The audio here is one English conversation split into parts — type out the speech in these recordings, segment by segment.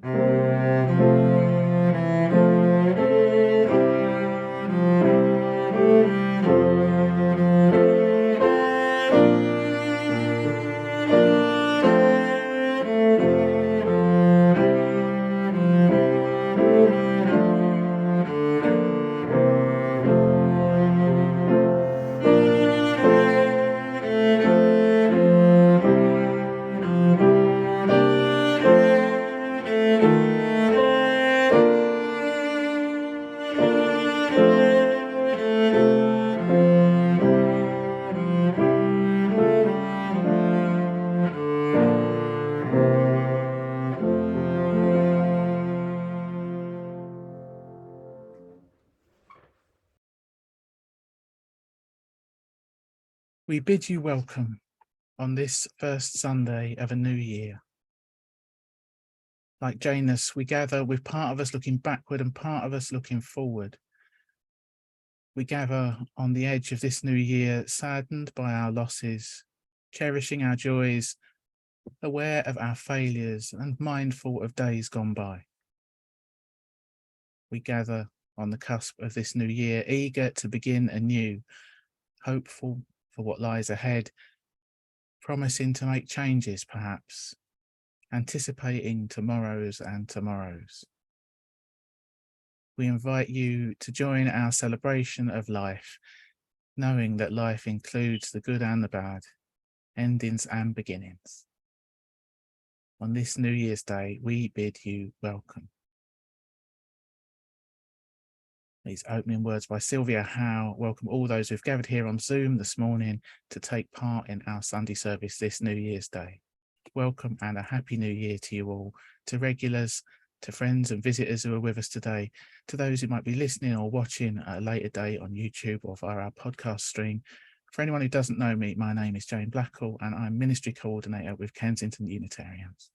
We bid you welcome on this first Sunday of a new year. Like Janus, we gather with part of us looking backward and part of us looking forward. We gather on the edge of this new year, saddened by our losses, cherishing our joys, aware of our failures and mindful of days gone by. We gather on the cusp of this new year, eager to begin anew, hopeful for what lies ahead, promising to make changes perhaps, anticipating tomorrows and tomorrows. We invite you to join our celebration of life, knowing that life includes the good and the bad, endings and beginnings. On this New Year's Day, we bid you welcome. These opening words by Sylvia Howe welcome all those who've gathered here on Zoom this morning to take part in our Sunday service this New Year's Day. Welcome and a happy new year to you all, to regulars, to friends and visitors who are with us today, to those who might be listening or watching at a later date on YouTube or via our podcast stream. For anyone who doesn't know me, my name is Jane Blackall and I'm Ministry Coordinator with Kensington Unitarians.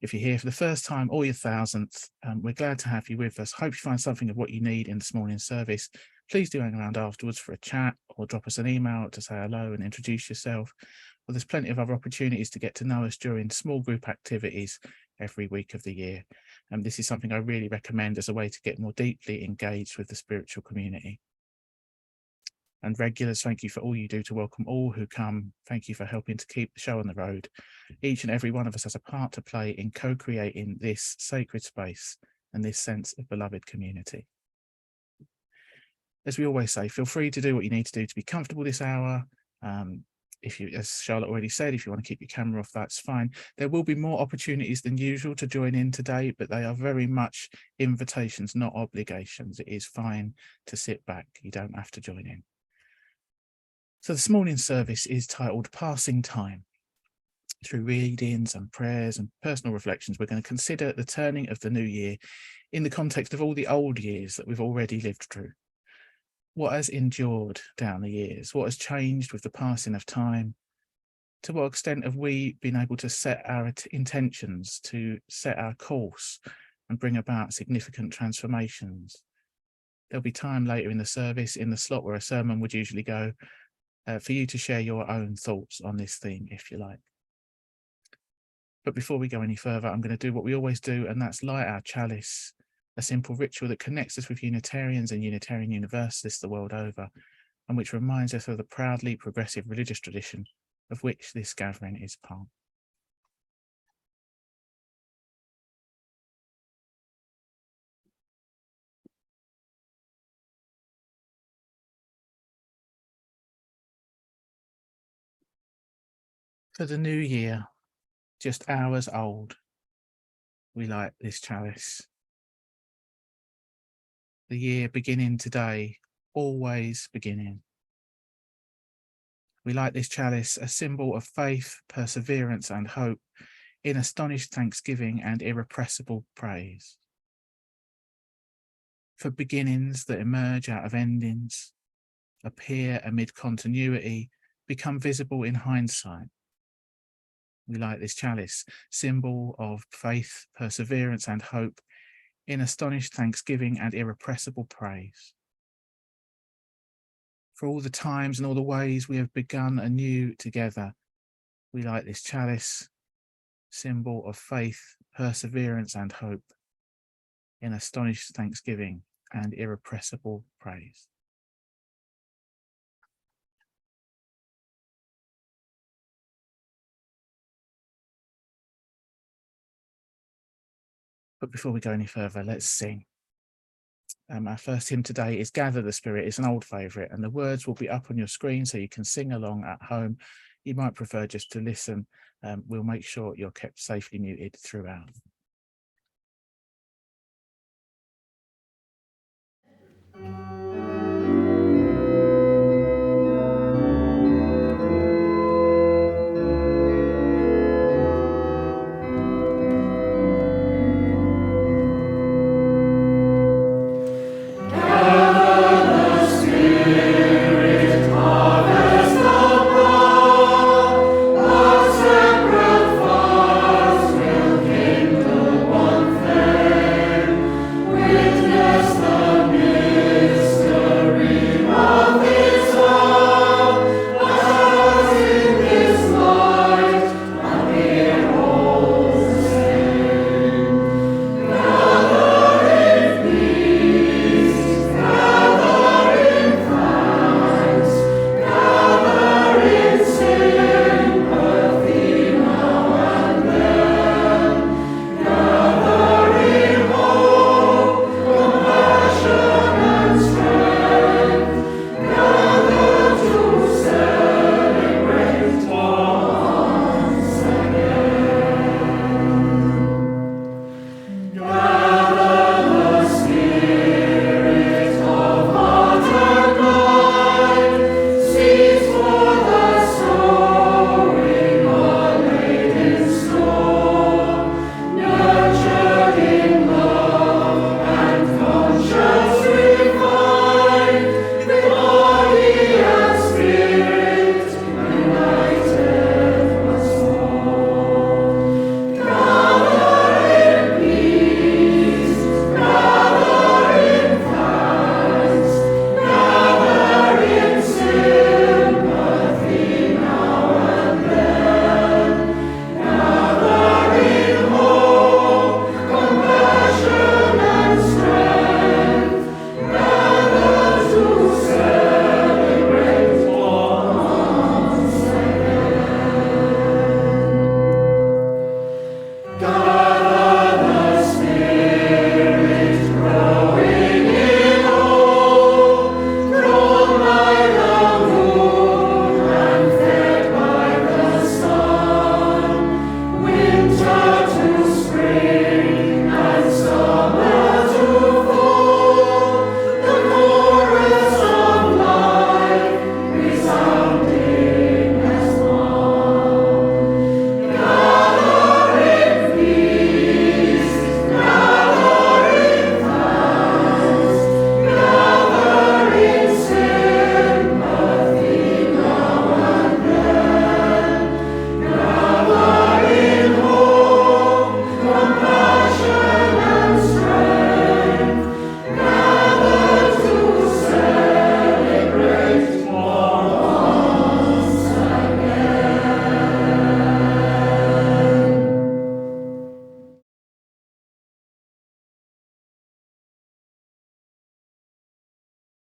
If you're here for the first time or your thousandth, we're glad to have you with us. Hope you find something of what you need in this morning's service. Please do hang around afterwards for a chat or drop us an email to say hello and introduce yourself. Well, there's plenty of other opportunities to get to know us during small group activities every week of the year. And this is something I really recommend as a way to get more deeply engaged with the spiritual community. And regulars, thank you for all you do to welcome all who come. Thank you for helping to keep the show on the road. Each and every one of us has a part to play in co-creating this sacred space and this sense of beloved community. As we always say, feel free to do what you need to do to be comfortable this hour. If you, as Charlotte already said, if you want to keep your camera off, that's fine. There will be more opportunities than usual to join in today, but they are very much invitations, not obligations. It is fine to sit back. You don't have to join in. So this morning's service is titled Passing Time. Through readings and prayers and personal reflections, we're going to consider the turning of the new year in the context of all the old years that we've already lived through. What has endured down the years? What has changed with the passing of time? To what extent have we been able to set our intentions, to set our course and bring about significant transformations? There'll be time later in the service, in the slot where a sermon would usually go, for you to share your own thoughts on this theme, if you like. But before we go any further, I'm going to do what we always do, and that's light our chalice, a simple ritual that connects us with Unitarians and Unitarian Universalists the world over, and which reminds us of the proudly progressive religious tradition of which this gathering is part. For the new year, just hours old, we light this chalice. The year beginning today, always beginning. We light this chalice, a symbol of faith, perseverance and hope, in astonished thanksgiving and irrepressible praise. For beginnings that emerge out of endings, appear amid continuity, become visible in hindsight. We light this chalice, symbol of faith, perseverance and hope, in astonished thanksgiving and irrepressible praise. For all the times and all the ways we have begun anew together, we light this chalice, symbol of faith, perseverance and hope, in astonished thanksgiving and irrepressible praise. But before we go any further, let's sing. Our first hymn today is Gather the Spirit. It's an old favourite, and the words will be up on your screen so you can sing along at home. You might prefer just to listen. We'll make sure you're kept safely muted throughout.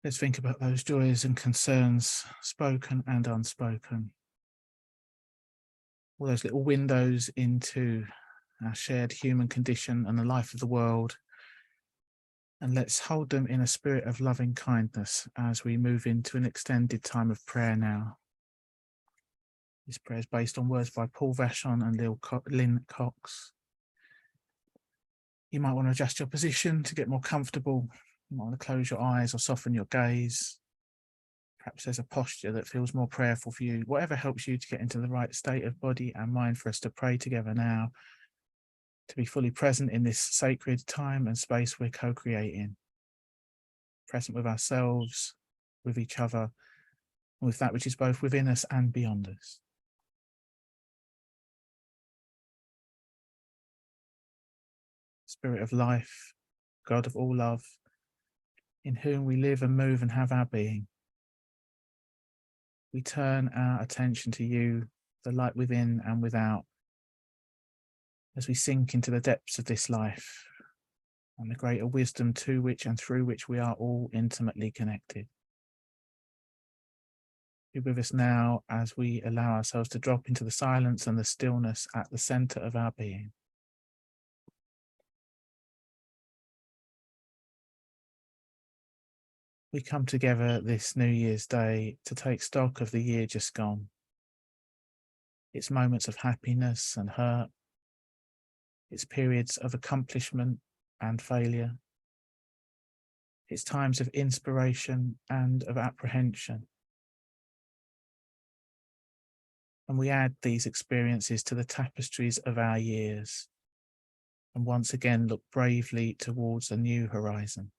Let's think about those joys and concerns, spoken and unspoken. All those little windows into our shared human condition and the life of the world. And let's hold them in a spirit of loving kindness as we move into an extended time of prayer now. This prayer is based on words by Paul Vachon and Lynn Cox. You might want to adjust your position to get more comfortable. You might want to close your eyes or soften your gaze. Perhaps there's a posture that feels more prayerful for you. Whatever helps you to get into the right state of body and mind for us to pray together now, to be fully present in this sacred time and space we're co-creating. Present with ourselves, with each other, and with that which is both within us and beyond us. Spirit of life, God of all love, in whom we live and move and have our being. We turn our attention to you, the light within and without, as we sink into the depths of this life and the greater wisdom to which and through which we are all intimately connected. Be with us now as we allow ourselves to drop into the silence and the stillness at the center of our being. We come together this New Year's Day to take stock of the year just gone, its moments of happiness and hurt, its periods of accomplishment and failure, its times of inspiration and of apprehension. And we add these experiences to the tapestries of our years and once again look bravely towards a new horizon.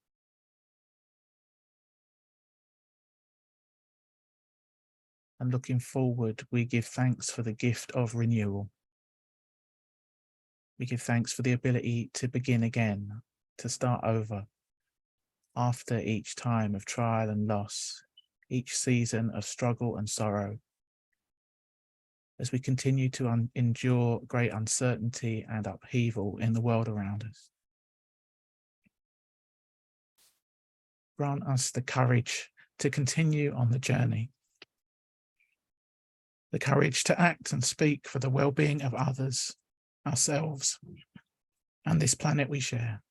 And looking forward, we give thanks for the gift of renewal. We give thanks for the ability to begin again, to start over, after each time of trial and loss, each season of struggle and sorrow, as we continue to endure great uncertainty and upheaval in the world around us. Grant us the courage to continue on the journey, the courage to act and speak for the well-being of others, ourselves, and this planet we share.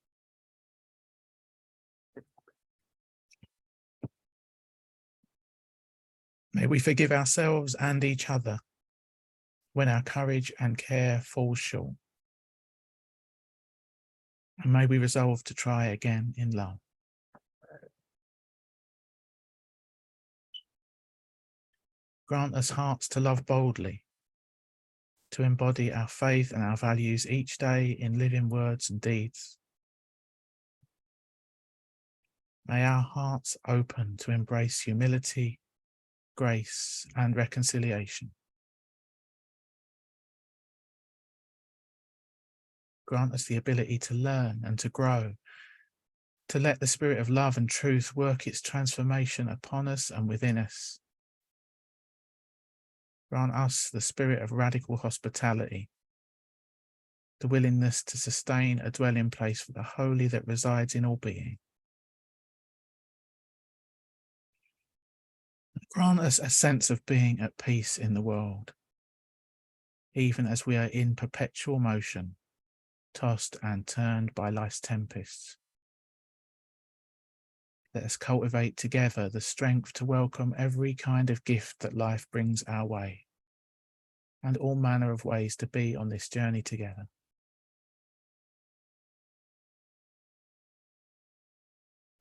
May we forgive ourselves and each other when our courage and care falls short. And may we resolve to try again in love. Grant us hearts to love boldly, to embody our faith and our values each day in living words and deeds. May our hearts open to embrace humility, grace, and reconciliation. Grant us the ability to learn and to grow, to let the spirit of love and truth work its transformation upon us and within us. Grant us the spirit of radical hospitality, the willingness to sustain a dwelling place for the holy that resides in all being. Grant us a sense of being at peace in the world, even as we are in perpetual motion, tossed and turned by life's tempests. Let us cultivate together the strength to welcome every kind of gift that life brings our way, and all manner of ways to be on this journey together.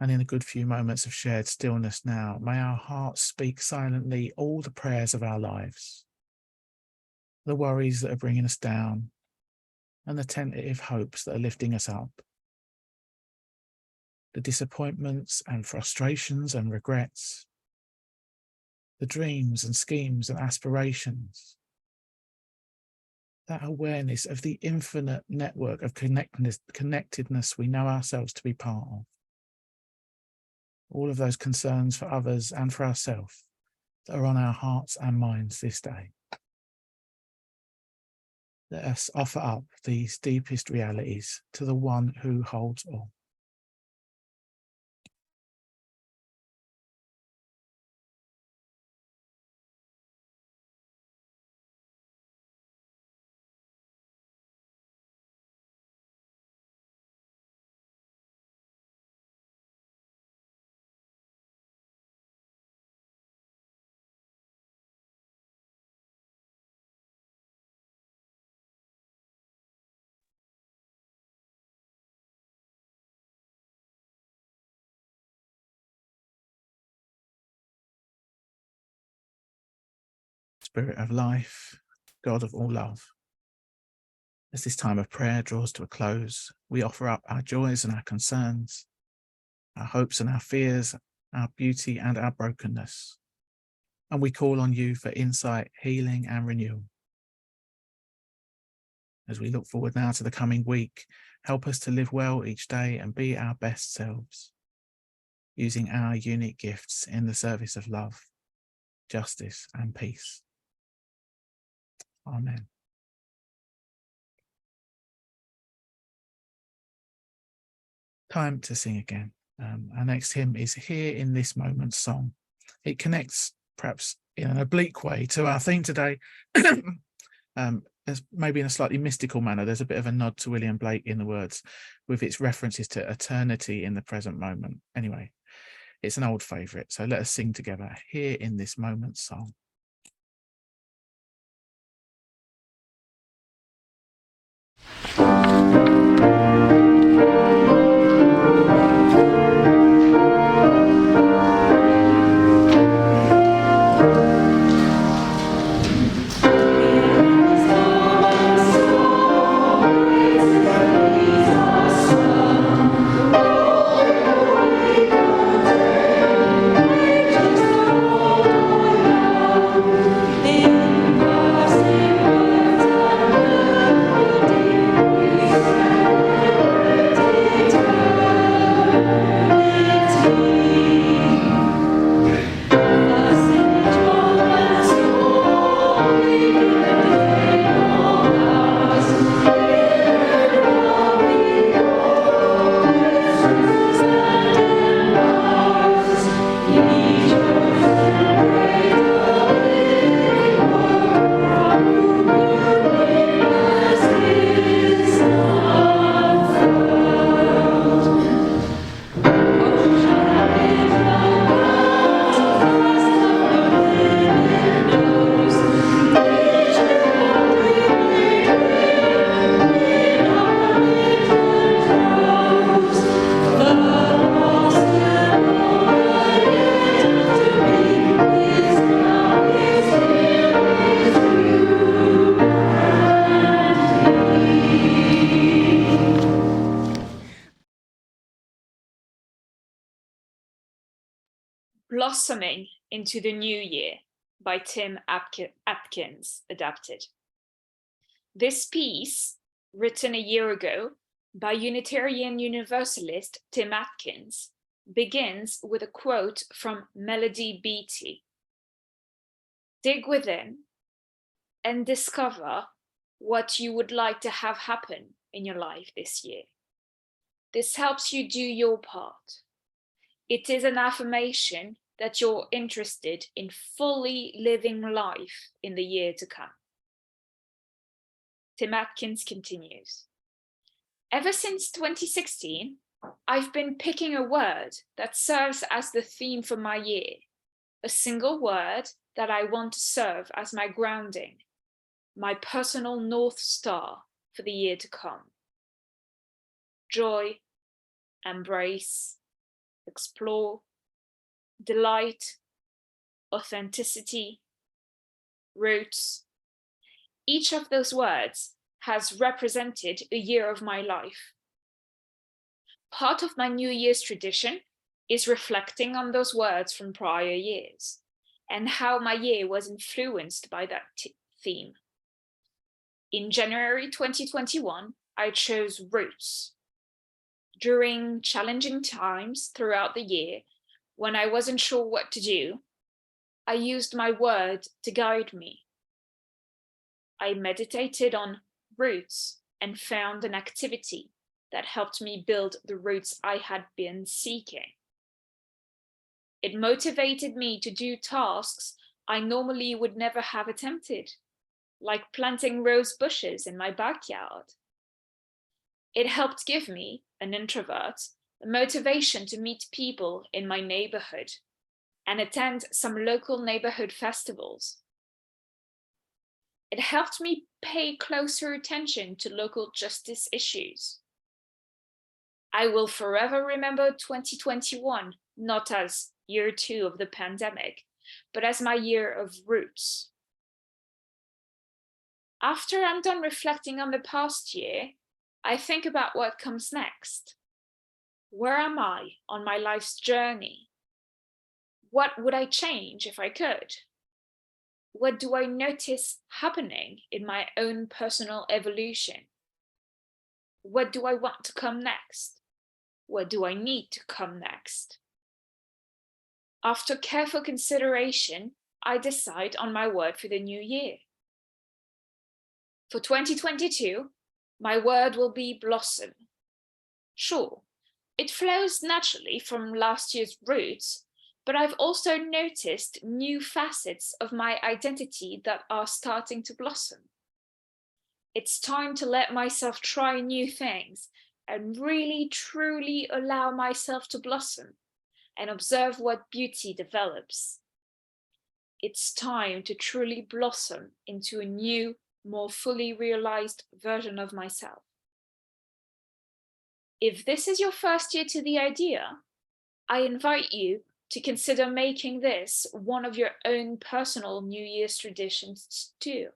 And in a good few moments of shared stillness now, may our hearts speak silently all the prayers of our lives, the worries that are bringing us down, and the tentative hopes that are lifting us up, the disappointments and frustrations and regrets, the dreams and schemes and aspirations, that awareness of the infinite network of connectedness we know ourselves to be part of. All of those concerns for others and for ourselves that are on our hearts and minds this day. Let us offer up these deepest realities to the one who holds all. Spirit of life, God of all love. As this time of prayer draws to a close, we offer up our joys and our concerns, our hopes and our fears, our beauty and our brokenness. And we call on you for insight, healing, and renewal. As we look forward now to the coming week, help us to live well each day and be our best selves, using our unique gifts in the service of love, justice, and peace. Amen. Time to sing again. Our next hymn is Here in This Moment Song. It connects, perhaps in an oblique way, to our theme today. As maybe in a slightly mystical manner. There's a bit of a nod to William Blake in the words, with its references to eternity in the present moment. Anyway, it's an old favourite, so let us sing together Here in This Moment Song. Blossoming into the New Year by Tim Atkins, adapted. This piece, written a year ago by Unitarian Universalist Tim Atkins, begins with a quote from Melody Beattie. Dig within and discover what you would like to have happen in your life this year. This helps you do your part. It is an affirmation that you're interested in fully living life in the year to come. Tim Atkins continues. Ever since 2016, I've been picking a word that serves as the theme for my year, a single word that I want to serve as my grounding, my personal North Star for the year to come. Joy, embrace, explore, delight, authenticity, roots. Each of those words has represented a year of my life. Part of my New Year's tradition is reflecting on those words from prior years and how my year was influenced by that theme. In January 2021, I chose roots. During challenging times throughout the year, when I wasn't sure what to do, I used my word to guide me. I meditated on roots and found an activity that helped me build the roots I had been seeking. It motivated me to do tasks I normally would never have attempted, like planting rose bushes in my backyard. It helped give me, an introvert, the motivation to meet people in my neighborhood and attend some local neighborhood festivals. It helped me pay closer attention to local justice issues. I will forever remember 2021, not as year 2 of the pandemic, but as my year of roots. After I'm done reflecting on the past year, I think about what comes next. Where am I on my life's journey? What would I change if I could? What do I notice happening in my own personal evolution? What do I want to come next? What do I need to come next? After careful consideration, I decide on my word for the new year. For 2022, my word will be blossom. Sure, It flows naturally from last year's roots, but I've also noticed new facets of my identity that are starting to blossom. It's time to let myself try new things and really truly allow myself to blossom and observe what beauty develops. It's time to truly blossom into a new, more fully realized version of myself. If this is your first year to the idea, I invite you to consider making this one of your own personal New Year's traditions too.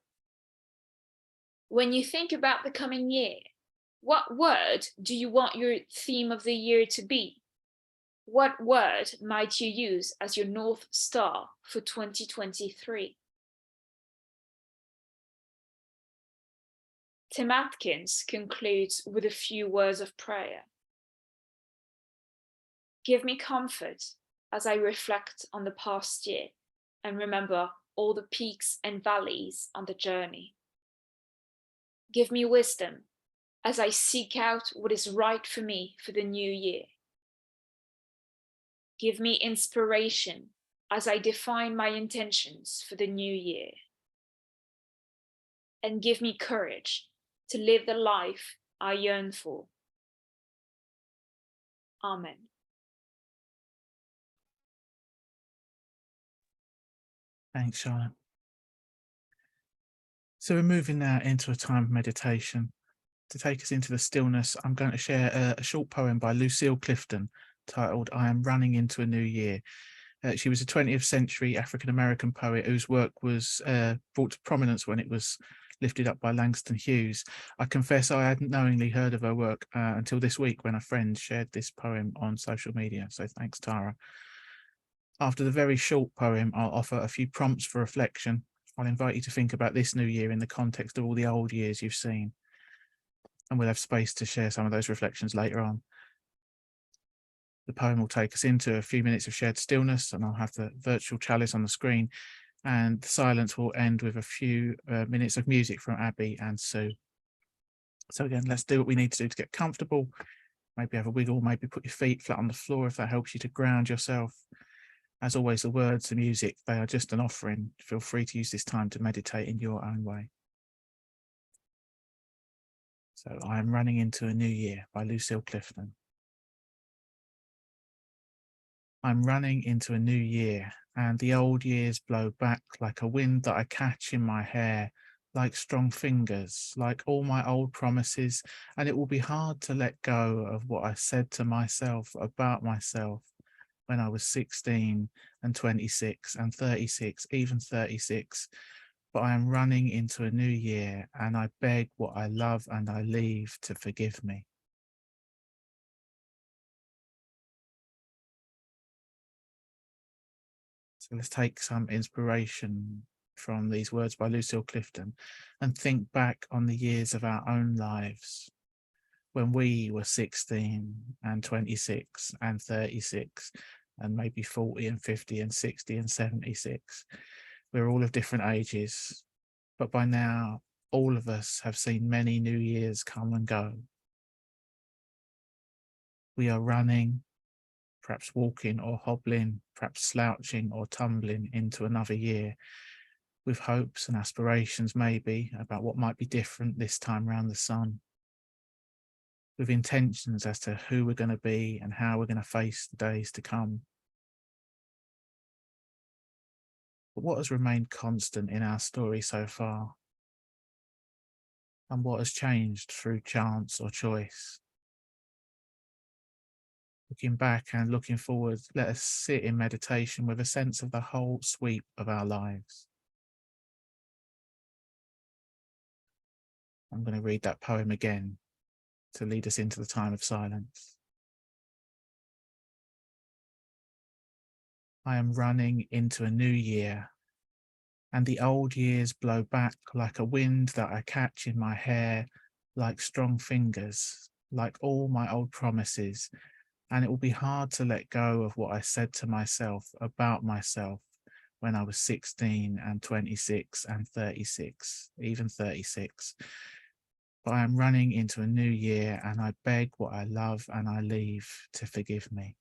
When you think about the coming year, what word do you want your theme of the year to be? What word might you use as your North Star for 2023? Tim Atkins concludes with a few words of prayer. Give me comfort as I reflect on the past year and remember all the peaks and valleys on the journey. Give me wisdom as I seek out what is right for me for the new year. Give me inspiration as I define my intentions for the new year. And give me courage to live the life I yearn for. Amen. Thanks, Charlotte. So we're moving now into a time of meditation. To take us into the stillness, I'm going to share a short poem by Lucille Clifton titled "I Am Running into a New Year." She was a 20th century African-American poet whose work was brought to prominence when it was lifted up by Langston Hughes. I confess I hadn't knowingly heard of her work until this week when a friend shared this poem on social media. So thanks, Tara. After the very short poem, I'll offer a few prompts for reflection. I'll invite you to think about this new year in the context of all the old years you've seen. And we'll have space to share some of those reflections later on. The poem will take us into a few minutes of shared stillness, and I'll have the virtual chalice on the screen, and the silence will end with a few minutes of music from Abby and Sue. So again, let's do what we need to do to get comfortable. Maybe have a wiggle, maybe put your feet flat on the floor if that helps you to ground yourself. As always, the words, the music, they are just an offering. Feel free to use this time to meditate in your own way. So I Am Running into a New Year by Lucille Clifton. I'm running into a new year, and the old years blow back like a wind that I catch in my hair, like strong fingers, like all my old promises, and it will be hard to let go of what I said to myself about myself when I was 16 and 26 and 36, even 36. But I am running into a new year, and I beg what I love and I leave to forgive me. So let's take some inspiration from these words by Lucille Clifton and think back on the years of our own lives when we were 16 and 26 and 36 and maybe 40 and 50 and 60 and 76. We're all of different ages, but by now all of us have seen many new years come and go. We are running, perhaps walking or hobbling, perhaps slouching or tumbling into another year, with hopes and aspirations maybe about what might be different this time round the sun, with intentions as to who we're going to be and how we're going to face the days to come. But what has remained constant in our story so far? And what has changed through chance or choice? Looking back and looking forward, let us sit in meditation with a sense of the whole sweep of our lives. I'm going to read that poem again to lead us into the time of silence. I am running into a new year, and the old years blow back like a wind that I catch in my hair, like strong fingers, like all my old promises, and it will be hard to let go of what I said to myself about myself when I was 16 and 26 and 36, even 36. but I am running into a new year, and I beg what I love and I leave to forgive me.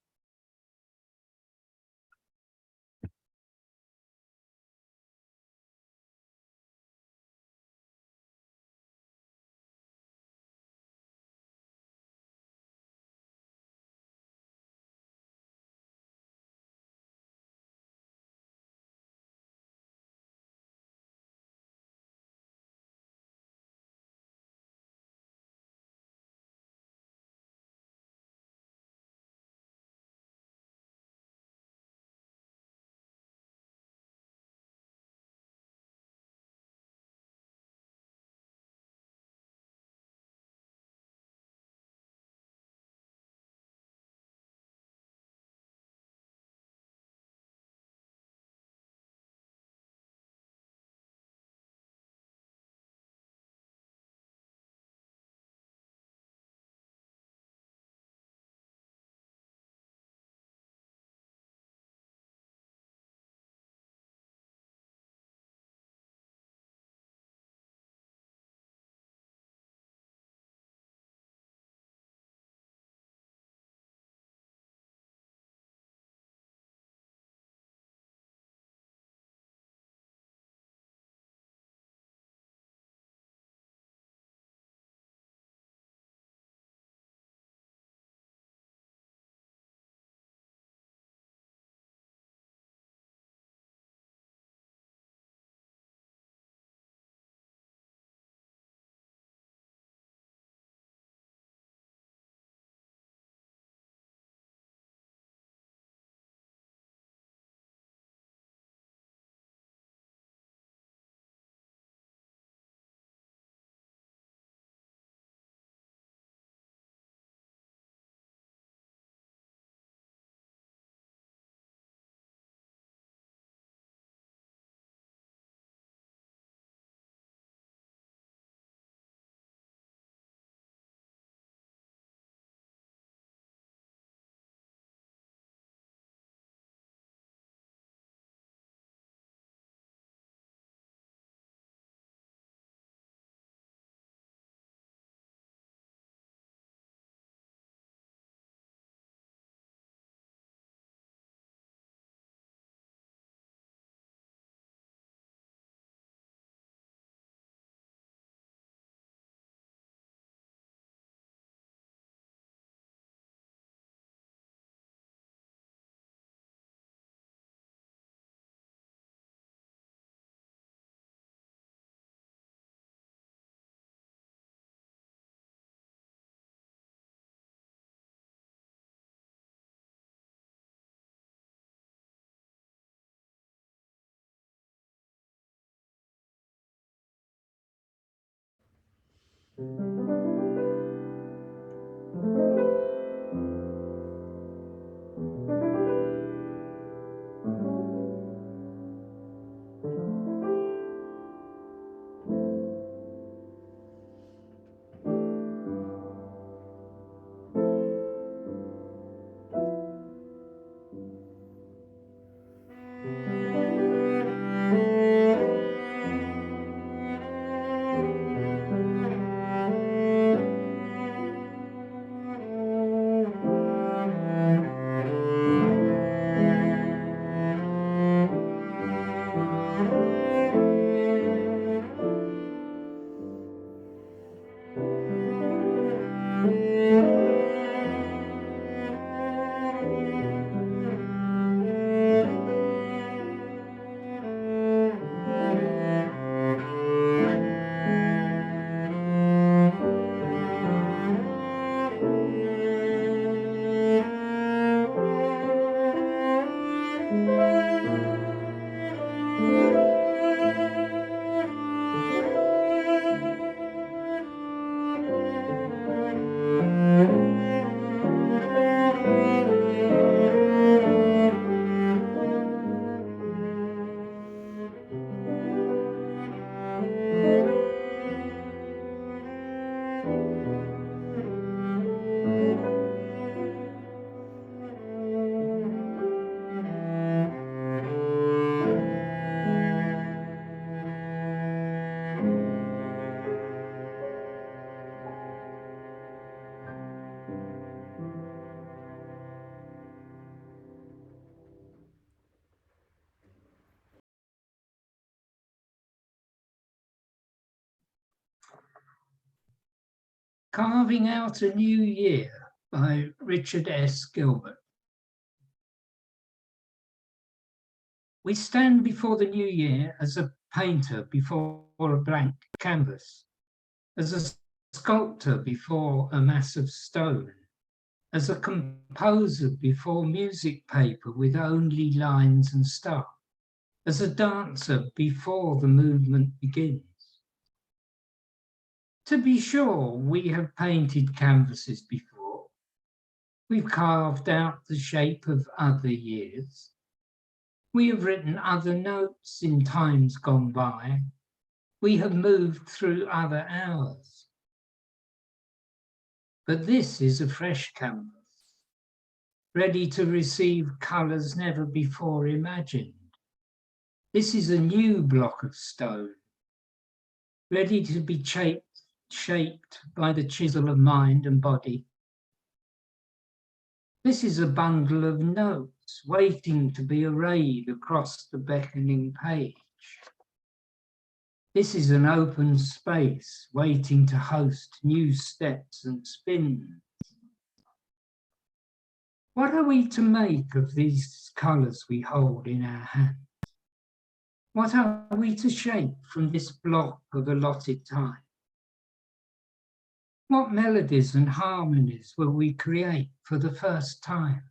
Carving Out a New Year by Richard S. Gilbert. We stand before the new year as a painter before a blank canvas, as a sculptor before a mass of stone, as a composer before music paper with only lines and stuff, as a dancer before the movement begins. To be sure, we have painted canvases before. We've carved out the shape of other years. We have written other notes in times gone by. We have moved through other hours. But this is a fresh canvas, ready to receive colours never before imagined. This is a new block of stone, ready to be shaped by the chisel of mind and body. This is a bundle of notes waiting to be arrayed across the beckoning page. This is an open space waiting to host new steps and spins. What are we to make of these colours we hold in our hands? What are we to shape from this block of allotted time? What melodies and harmonies will we create for the first time?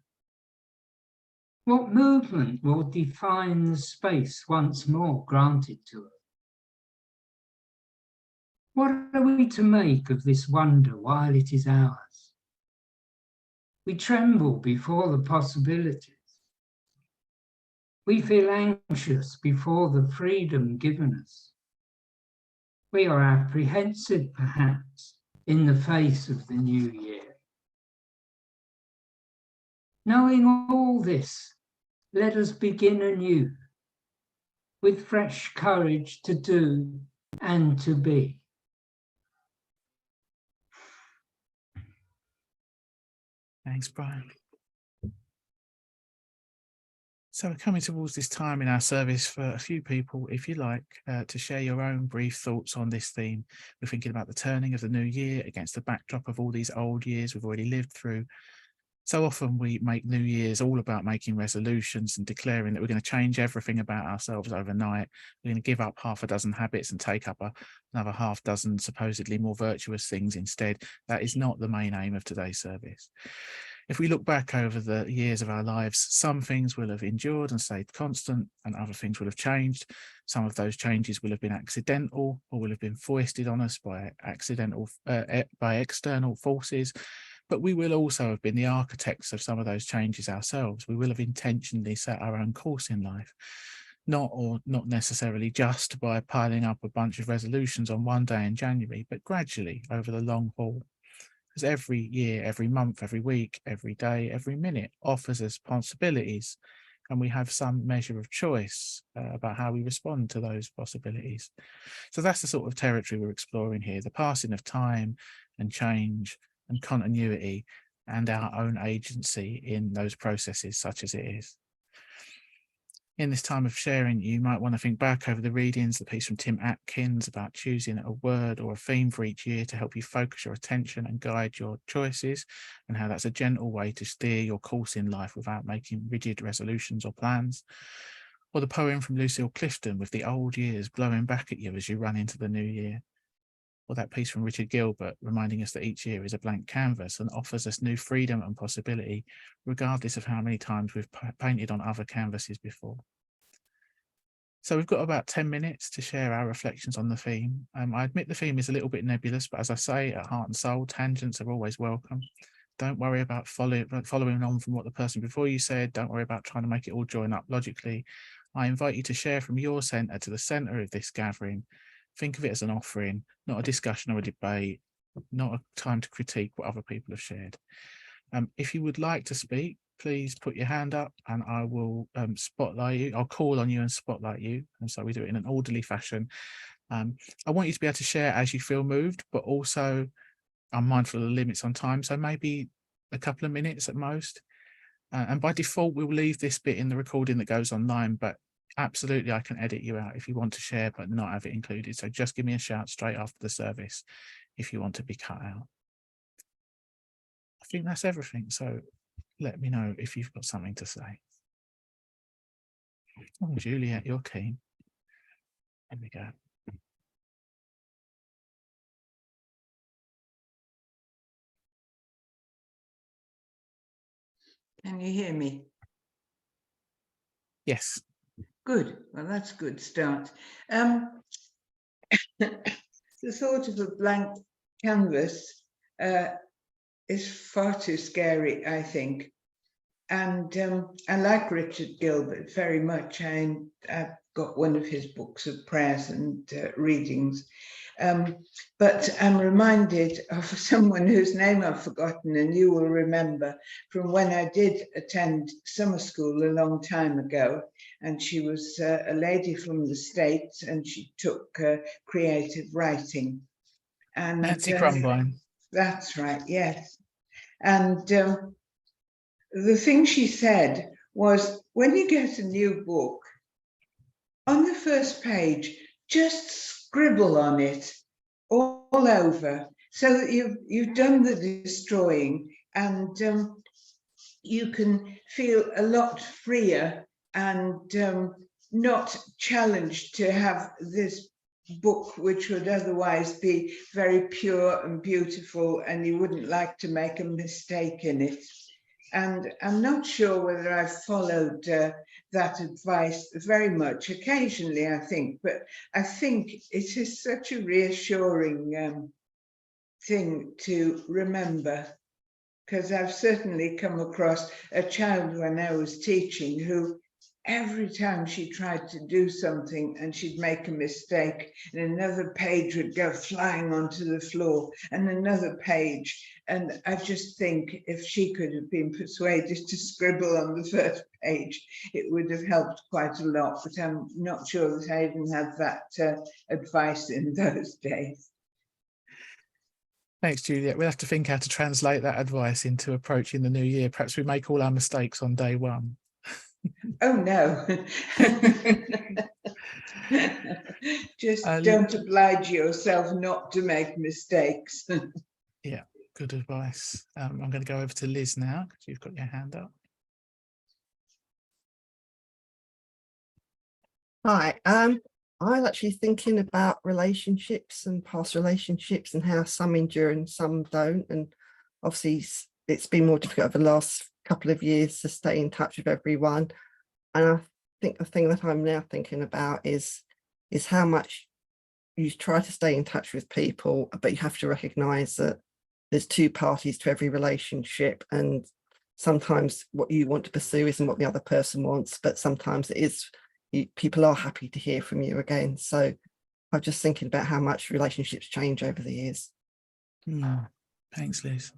What movement will define the space once more granted to us? What are we to make of this wonder while it is ours? We tremble before the possibilities. We feel anxious before the freedom given us. We are apprehensive, perhaps, in the face of the new year. Knowing all this, let us begin anew, with fresh courage to do and to be. Thanks, Brian. So we're coming towards this time in our service for a few people, if you like, to share your own brief thoughts on this theme. We're thinking about the turning of the new year against the backdrop of all these old years we've already lived through. So often we make New Year's all about making resolutions and declaring that we're going to change everything about ourselves overnight. We're going to give up half a dozen habits and take up another half dozen supposedly more virtuous things instead. That is not the main aim of today's service. If we look back over the years of our lives, some things will have endured and stayed constant, and other things will have changed. Some of those changes will have been accidental or will have been foisted on us by external forces. But we will also have been the architects of some of those changes ourselves. We will have intentionally set our own course in life, not necessarily just by piling up a bunch of resolutions on one day in January, but gradually over the long haul. Because every year, every month, every week, every day, every minute offers us possibilities, and we have some measure of choice about how we respond to those possibilities. So that's the sort of territory we're exploring here, the passing of time and change and continuity and our own agency in those processes, such as it is. In this time of sharing, you might want to think back over the readings, the piece from Tim Atkins about choosing a word or a theme for each year to help you focus your attention and guide your choices, and how that's a gentle way to steer your course in life without making rigid resolutions or plans. Or the poem from Lucille Clifton with the old years blowing back at you as you run into the new year. Or that piece from Richard Gilbert reminding us that each year is a blank canvas and offers us new freedom and possibility, regardless of how many times we've painted on other canvases before. So we've got about 10 minutes to share our reflections on the theme. I admit the theme is a little bit nebulous, but as I say, at Heart and Soul, tangents are always welcome. Don't worry about following on from what the person before you said. Don't worry about trying to make it all join up logically. I invite you to share from your centre to the centre of this gathering. Think of it as an offering, not a discussion or a debate, not a time to critique what other people have shared. If you would like to speak, please put your hand up and I will spotlight you. I'll call on you and spotlight you. And so we do it in an orderly fashion. I want you to be able to share as you feel moved, but also I'm mindful of the limits on time. So maybe a couple of minutes at most. And by default, we'll leave this bit in the recording that goes online, but absolutely, I can edit you out if you want to share, but not have it included. So just give me a shout straight after the service if you want to be cut out. think that's everything. So let me know if you've got something to say. Oh, Juliet, you're keen. There we go. Can you hear me? Yes. Good. Well, that's a good start. The thought of a blank canvas is far too scary, I think. And I like Richard Gilbert very much. I've got one of his books of prayers and readings. But I'm reminded of someone whose name I've forgotten, and you will remember from when I did attend summer school a long time ago. And she was a lady from the States, and she took creative writing. And Nancy Crumbine. That's right, yes. And the thing she said was, when you get a new book, on the first page, just scribble on it all over, so that you've done the destroying, and you can feel a lot freer and not challenged to have this book, which would otherwise be very pure and beautiful, and you wouldn't like to make a mistake in it. And I'm not sure whether I've followed that advice very much. Occasionally, I think, but I think it is such a reassuring thing to remember, because I've certainly come across a child when I was teaching who, every time she tried to do something and she'd make a mistake, and another page would go flying onto the floor, and another page. And I just think if she could have been persuaded to scribble on the first page, it would have helped quite a lot. But I'm not sure that I even had that advice in those days. Thanks, Juliet. We'll have to think how to translate that advice into approaching the new year. Perhaps we make all our mistakes on day one. Oh, no. Just don't oblige yourself not to make mistakes. Yeah, good advice. I'm going to go over to Liz now, because you've got your hand up. Hi, I was actually thinking about relationships and past relationships and how some endure and some don't. And obviously it's been more difficult over the last couple of years to stay in touch with everyone. And I think the thing that I'm now thinking about is how much you try to stay in touch with people, but you have to recognize that there's two parties to every relationship, and sometimes what you want to pursue isn't what the other person wants, but sometimes it is. People are happy to hear from you again. So I'm just thinking about how much relationships change over the years. Thanks, Liz.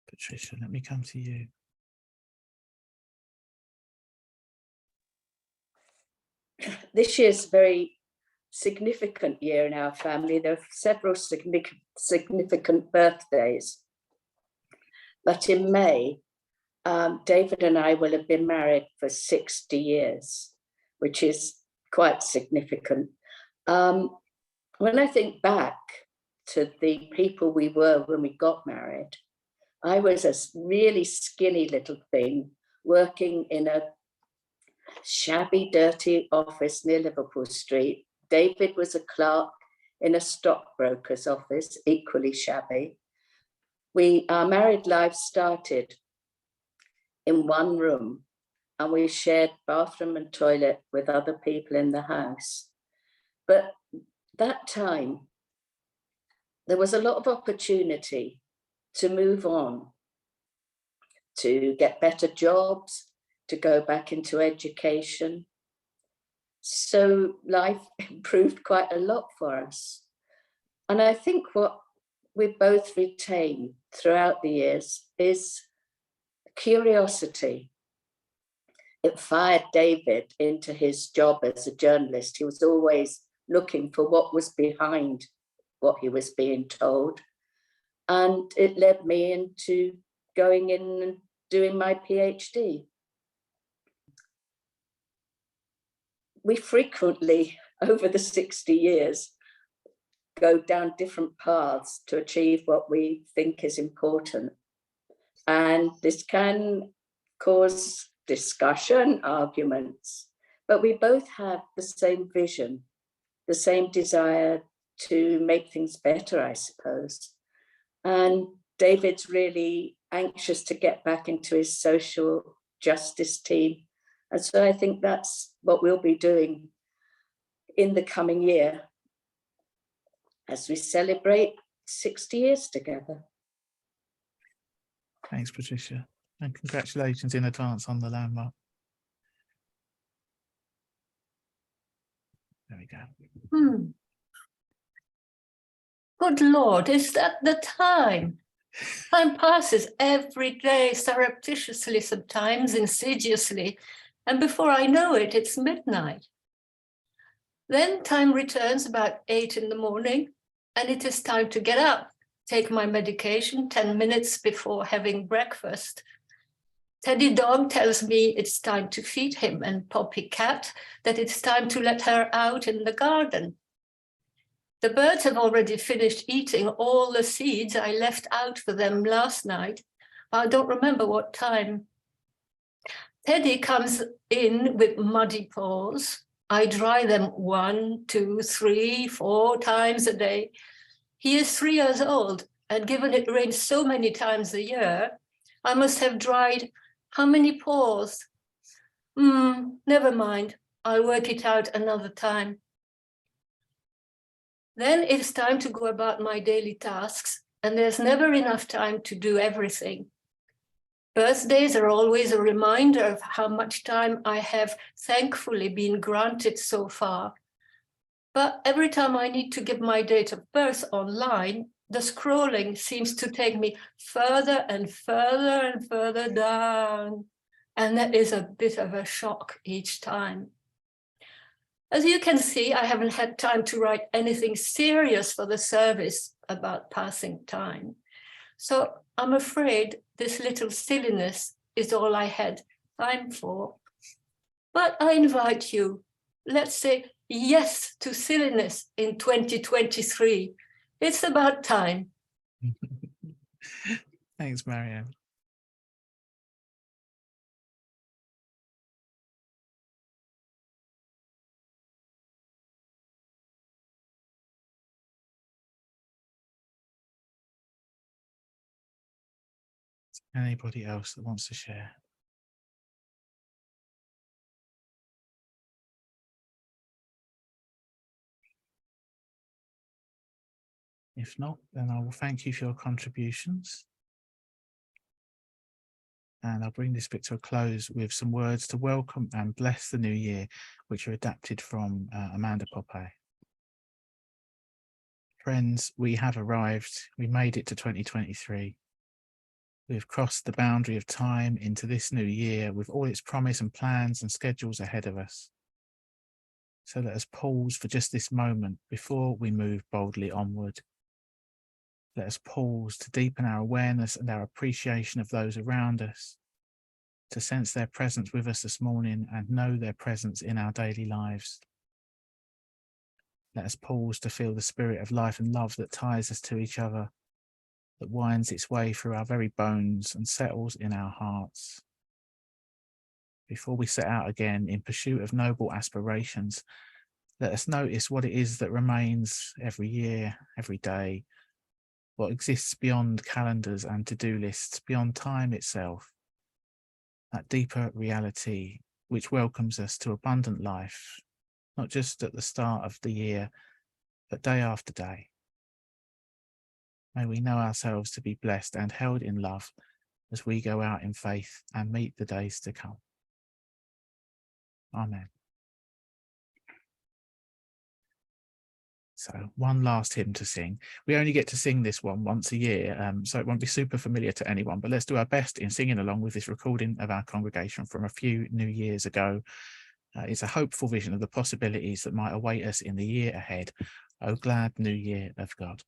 Patricia, let me come to you. This year's a very significant year in our family. There are several significant birthdays. But in May, David and I will have been married for 60 years, which is quite significant. When I think back to the people we were when we got married, I was a really skinny little thing working in a shabby, dirty office near Liverpool Street. David was a clerk in a stockbroker's office, equally shabby. Our married life started in one room, and we shared bathroom and toilet with other people in the house. But that time, there was a lot of opportunity to move on, to get better jobs, to go back into education. So life improved quite a lot for us. And I think what we both retain throughout the years is curiosity. It fired David into his job as a journalist. He was always looking for what was behind what he was being told. And it led me into going in and doing my PhD. We frequently, over the 60 years, go down different paths to achieve what we think is important. And this can cause discussion, arguments, but we both have the same vision, the same desire to make things better, I suppose. And David's really anxious to get back into his social justice team. And so I think that's what we'll be doing in the coming year as we celebrate 60 years together. Thanks, Patricia. And congratulations in advance on the landmark. There we go. Good Lord, is that the time? Time passes every day, surreptitiously, sometimes insidiously, and before I know it, it's midnight. Then time returns about 8 in the morning, and it is time to get up, take my medication 10 minutes before having breakfast. Teddy dog tells me it's time to feed him, and Poppy cat that it's time to let her out in the garden. The birds have already finished eating all the seeds I left out for them last night. I don't remember what time. Teddy comes in with muddy paws. I dry them 1, 2, 3, 4 times a day. He is 3 years old, and given it rains so many times a year, I must have dried how many paws? Never mind. I'll work it out another time. Then it's time to go about my daily tasks, and there's never enough time to do everything. Birthdays are always a reminder of how much time I have thankfully been granted so far. But every time I need to give my date of birth online, the scrolling seems to take me further and further and further down. And that is a bit of a shock each time. As you can see, I haven't had time to write anything serious for the service about passing time. So I'm afraid this little silliness is all I had time for. But I invite you, let's say yes to silliness in 2023. It's about time. Thanks, Marianne. Anybody else that wants to share? If not, then I will thank you for your contributions. And I'll bring this bit to a close with some words to welcome and bless the new year, which are adapted from Amanda Poppe. Friends, we have arrived. We made it to 2023. We've crossed the boundary of time into this new year with all its promise and plans and schedules ahead of us. So let us pause for just this moment before we move boldly onward. Let us pause to deepen our awareness and our appreciation of those around us, to sense their presence with us this morning and know their presence in our daily lives. Let us pause to feel the spirit of life and love that ties us to each other, that winds its way through our very bones and settles in our hearts. Before we set out again in pursuit of noble aspirations, let us notice what it is that remains every year, every day, what exists beyond calendars and to-do lists, beyond time itself, that deeper reality which welcomes us to abundant life, not just at the start of the year, but day after day. May we know ourselves to be blessed and held in love as we go out in faith and meet the days to come. Amen. So one last hymn to sing. We only get to sing this one once a year, so it won't be super familiar to anyone, but let's do our best in singing along with this recording of our congregation from a few New Years ago. It's a hopeful vision of the possibilities that might await us in the year ahead. O glad new year of God.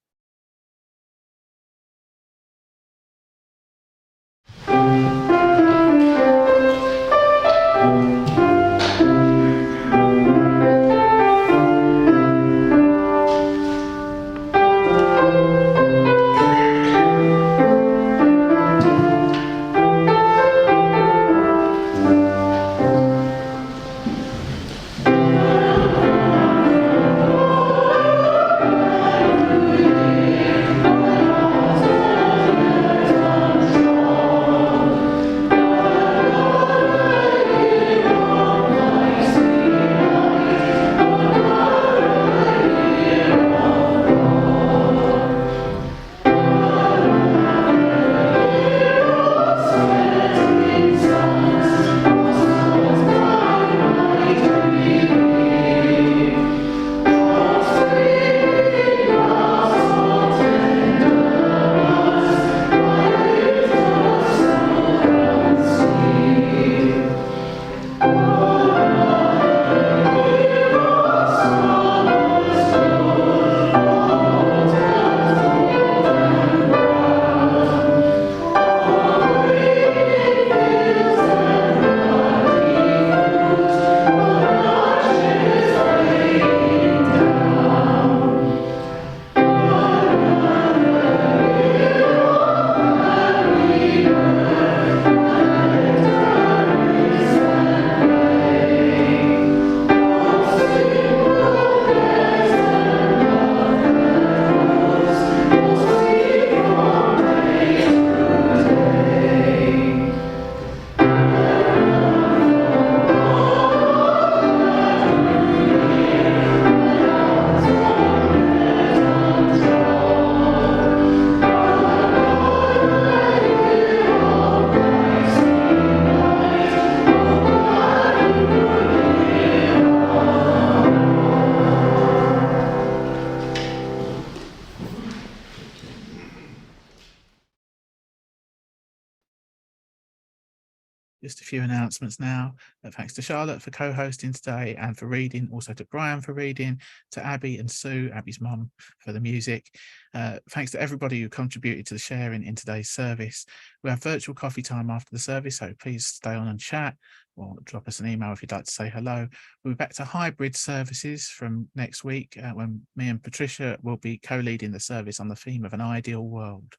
Just a few announcements now. Thanks to Charlotte for co-hosting today and for reading, also to Brian for reading, to Abby and Sue, Abby's mum, for the music. Thanks to everybody who contributed to the sharing in today's service. We have virtual coffee time after the service, so please stay on and chat or drop us an email if you'd like to say hello. We'll be back to hybrid services from next week when me and Patricia will be co-leading the service on the theme of an ideal world.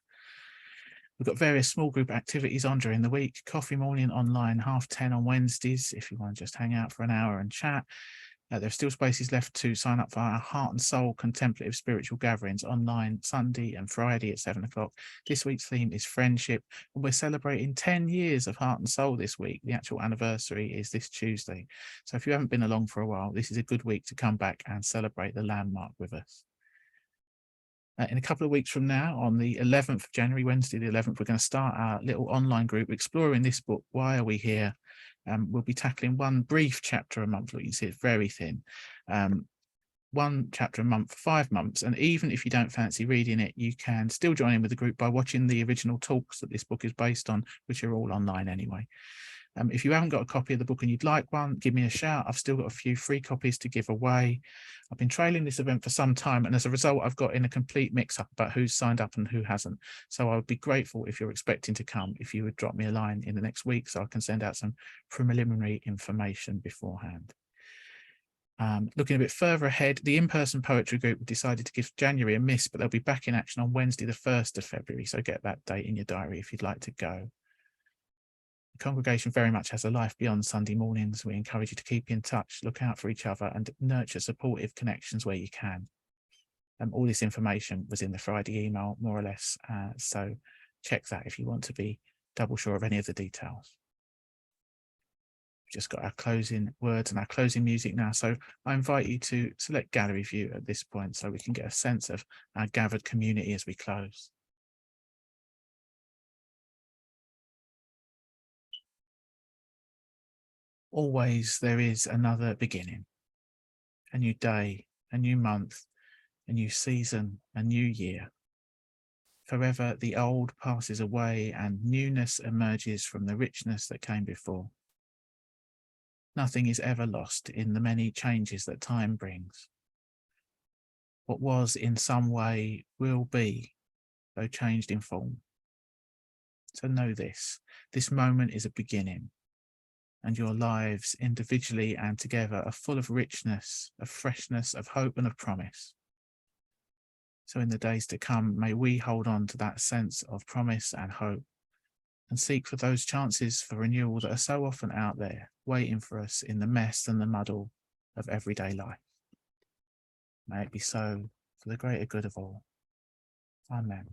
We've got various small group activities on during the week. Coffee morning online, 10:30 on Wednesdays, if you want to just hang out for an hour and chat. There are still spaces left to sign up for our Heart and Soul contemplative spiritual gatherings online Sunday and Friday at 7 o'clock. This week's theme is friendship, and we're celebrating 10 years of Heart and Soul this week. The actual anniversary is this Tuesday. So if you haven't been along for a while, this is a good week to come back and celebrate the landmark with us. In a couple of weeks from now, on the 11th of January, Wednesday the 11th, we're going to start our little online group exploring this book, Why Are We Here? We'll be tackling one brief chapter a month. Look, you can see it's very thin. One chapter a month for 5 months. And even if you don't fancy reading it, you can still join in with the group by watching the original talks that this book is based on, which are all online anyway. If you haven't got a copy of the book and you'd like one, give me a shout. I've still got a few free copies to give away. I've been trailing this event for some time, and as a result, I've got in a complete mix-up about who's signed up and who hasn't. So I would be grateful if you're expecting to come, if you would drop me a line in the next week so I can send out some preliminary information beforehand. Looking a bit further ahead, the in-person poetry group decided to give January a miss, but they'll be back in action on Wednesday, the 1st of February. So get that date in your diary if you'd like to go. The congregation very much has a life beyond Sunday mornings. We encourage you to keep in touch, look out for each other and nurture supportive connections where you can. All this information was in the Friday email, more or less, so check that if you want to be double sure of any of the details. We've just got our closing words and our closing music now, so I invite you to select gallery view at this point so we can get a sense of our gathered community as we close. Always there is another beginning, a new day, a new month, a new season, a new year. Forever the old passes away and newness emerges from the richness that came before. Nothing is ever lost in the many changes that time brings. What was in some way will be, though changed in form. So know this moment is a beginning. And your lives individually and together are full of richness, of freshness, of hope and of promise. So in the days to come, may we hold on to that sense of promise and hope and seek for those chances for renewal that are so often out there, waiting for us in the mess and the muddle of everyday life. May it be so for the greater good of all. Amen.